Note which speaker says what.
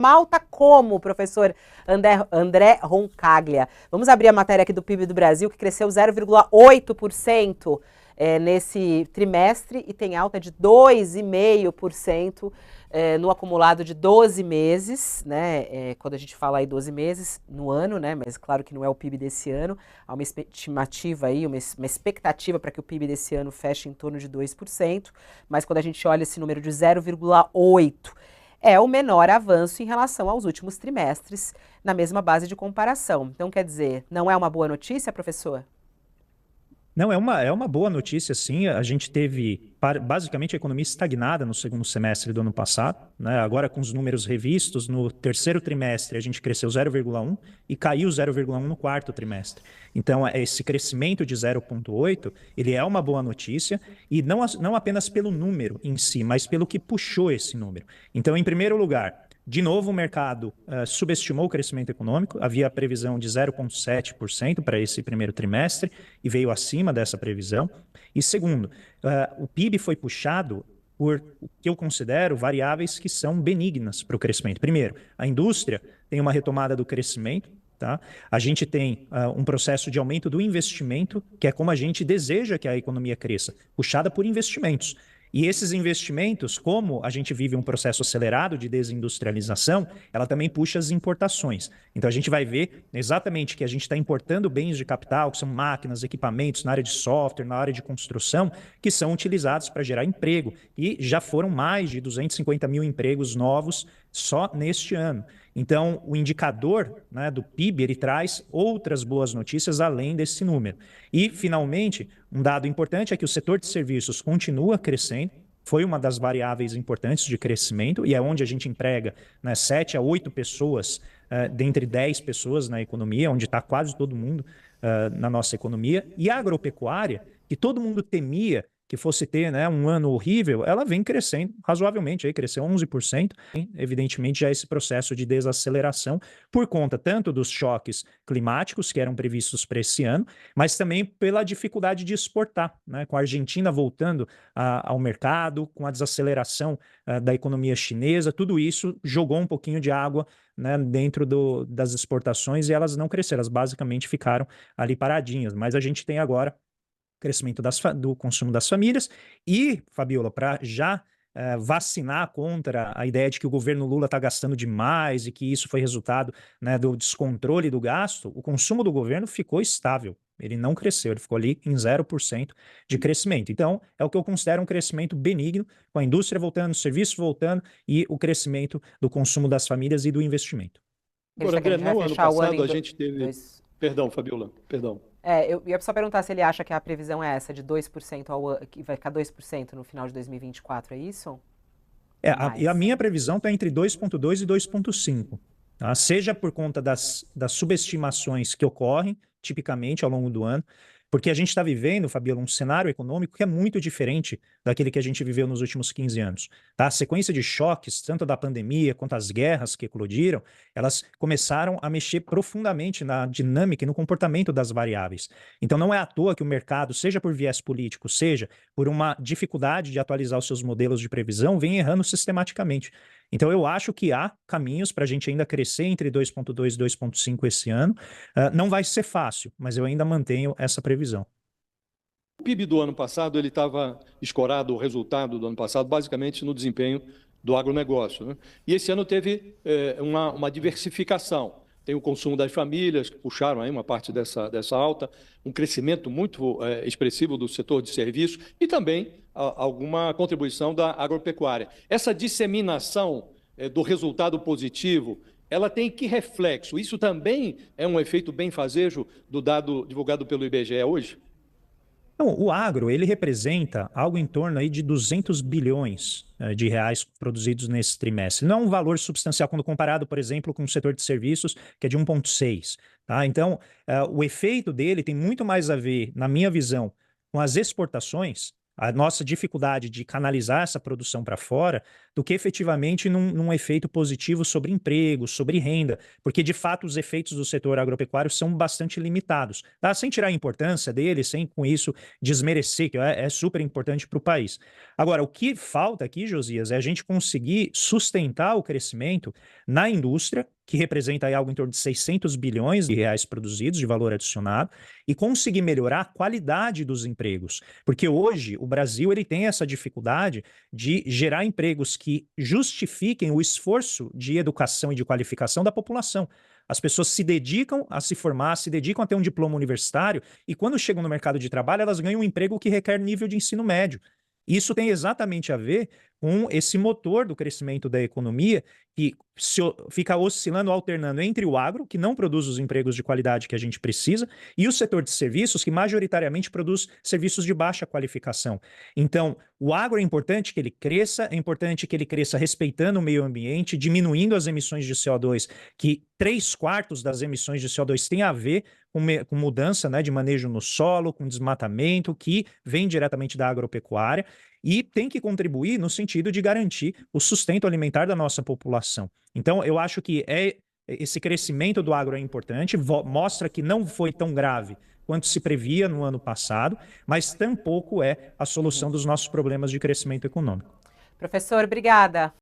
Speaker 1: Malta como, professor André Roncaglia? Vamos abrir a matéria aqui do PIB do Brasil, que cresceu 0,8% nesse trimestre e tem alta de 2,5% no acumulado de 12 meses, né? Quando a gente fala aí 12 meses no ano, né? Mas claro que não é o PIB desse ano, há uma estimativa aí, uma expectativa para que o PIB desse ano feche em torno de 2%, mas quando a gente olha esse número de 0,8%, é o menor avanço em relação aos últimos trimestres, na mesma base de comparação. Então, quer dizer, não é uma boa notícia, professor?
Speaker 2: Não, é uma boa notícia, sim. A gente teve basicamente a economia estagnada no segundo semestre do ano passado, né? Agora, com os números revistos, no terceiro trimestre a gente cresceu 0,1 e caiu 0,1 no quarto trimestre. Então, esse crescimento de 0,8, ele é uma boa notícia, e não apenas pelo número em si, mas pelo que puxou esse número. Então, em primeiro lugar, de novo, o mercado subestimou o crescimento econômico, havia a previsão de 0,7% para esse primeiro trimestre e veio acima dessa previsão. E segundo, o PIB foi puxado por o que eu considero variáveis que são benignas para o crescimento. Primeiro, a indústria tem uma retomada do crescimento. Tá? A gente tem um processo de aumento do investimento, que é como a gente deseja que a economia cresça, puxada por investimentos. E esses investimentos, como a gente vive um processo acelerado de desindustrialização, ela também puxa as importações. Então a gente vai ver exatamente que a gente está importando bens de capital, que são máquinas, equipamentos na área de software, na área de construção, que são utilizados para gerar emprego. E já foram mais de 250 mil empregos novos só neste ano. Então, o indicador, né, do PIB, ele traz outras boas notícias além desse número. E, finalmente, um dado importante é que o setor de serviços continua crescendo, foi uma das variáveis importantes de crescimento, e é onde a gente emprega, né, 7 a 8 pessoas dentre 10 pessoas na economia, onde está quase todo mundo na nossa economia. E a agropecuária, que todo mundo temia que fosse ter, né, um ano horrível, ela vem crescendo razoavelmente, aí cresceu 11%. Evidentemente, já esse processo de desaceleração por conta tanto dos choques climáticos que eram previstos para esse ano, mas também pela dificuldade de exportar, né, com a Argentina voltando ao mercado, com a desaceleração da economia chinesa, tudo isso jogou um pouquinho de água, né, dentro das exportações, e elas não cresceram, elas basicamente ficaram ali paradinhas. Mas a gente tem agora crescimento do consumo das famílias e, Fabiola, para já vacinar contra a ideia de que o governo Lula está gastando demais e que isso foi resultado, né, do descontrole do gasto, o consumo do governo ficou estável. Ele não cresceu, ele ficou ali em 0% de crescimento. Então, é o que eu considero um crescimento benigno, com a indústria voltando, o serviço voltando e o crescimento do consumo das famílias e do investimento.
Speaker 3: Agora,
Speaker 1: Acredita que a
Speaker 3: André,
Speaker 1: gente vai
Speaker 3: no ano
Speaker 1: fechar o ano
Speaker 3: passado
Speaker 1: em
Speaker 3: a gente teve.
Speaker 1: dois.
Speaker 3: Perdão, Fabiola, perdão.
Speaker 1: Eu ia só perguntar se ele acha que a previsão é essa, de 2% ao ano, que vai ficar 2% no final de 2024, é isso? Ou
Speaker 2: E a
Speaker 1: mais?
Speaker 2: minha previsão está entre 2,2 e 2,5. Tá? Seja por conta das subestimações que ocorrem, tipicamente, ao longo do ano, porque a gente está vivendo, Fabiola, um cenário econômico que é muito diferente daquele que a gente viveu nos últimos 15 anos. Tá? A sequência de choques, tanto da pandemia quanto as guerras que eclodiram, elas começaram a mexer profundamente na dinâmica e no comportamento das variáveis. Então não é à toa que o mercado, seja por viés político, seja por uma dificuldade de atualizar os seus modelos de previsão, vem errando sistematicamente. Então eu acho que há caminhos para a gente ainda crescer entre 2,2 e 2,5 esse ano. Não vai ser fácil, mas eu ainda mantenho essa previsão.
Speaker 3: O PIB do ano passado, ele estava escorado, o resultado do ano passado, basicamente no desempenho do agronegócio, né? E esse ano teve uma diversificação. Tem o consumo das famílias, que puxaram aí uma parte dessa alta, um crescimento muito expressivo do setor de serviços e também alguma contribuição da agropecuária. Essa disseminação do resultado positivo, ela tem que reflexo? Isso também é um efeito benfazejo do dado divulgado pelo IBGE hoje?
Speaker 2: Então, o agro, ele representa algo em torno aí de 200 bilhões de reais produzidos nesse trimestre. Não é um valor substancial quando comparado, por exemplo, com o setor de serviços, que é de 1,6. Tá? Então, o efeito dele tem muito mais a ver, na minha visão, com as exportações, a nossa dificuldade de canalizar essa produção para fora, do que efetivamente num efeito positivo sobre empregos, sobre renda, porque de fato os efeitos do setor agropecuário são bastante limitados, tá? Sem tirar a importância dele, sem com isso desmerecer, que é super importante para o país. Agora, o que falta aqui, Josias, é a gente conseguir sustentar o crescimento na indústria, que representa aí algo em torno de 600 bilhões de reais produzidos de valor adicionado, e conseguir melhorar a qualidade dos empregos. Porque hoje o Brasil ele tem essa dificuldade de gerar empregos que justifiquem o esforço de educação e de qualificação da população. As pessoas se dedicam a se formar, se dedicam a ter um diploma universitário, e quando chegam no mercado de trabalho, elas ganham um emprego que requer nível de ensino médio. Isso tem exatamente a ver com esse motor do crescimento da economia, que fica oscilando, alternando entre o agro, que não produz os empregos de qualidade que a gente precisa, e o setor de serviços, que majoritariamente produz serviços de baixa qualificação. Então, o agro é importante que ele cresça respeitando o meio ambiente, diminuindo as emissões de CO2, que 3/4 das emissões de CO2 tem a ver com mudança, né, de manejo no solo, com desmatamento, que vem diretamente da agropecuária, e tem que contribuir no sentido de garantir o sustento alimentar da nossa população. Então, eu acho que esse crescimento do agro é importante, mostra que não foi tão grave quanto se previa no ano passado, mas tampouco é a solução dos nossos problemas de crescimento econômico.
Speaker 1: Professor, obrigada.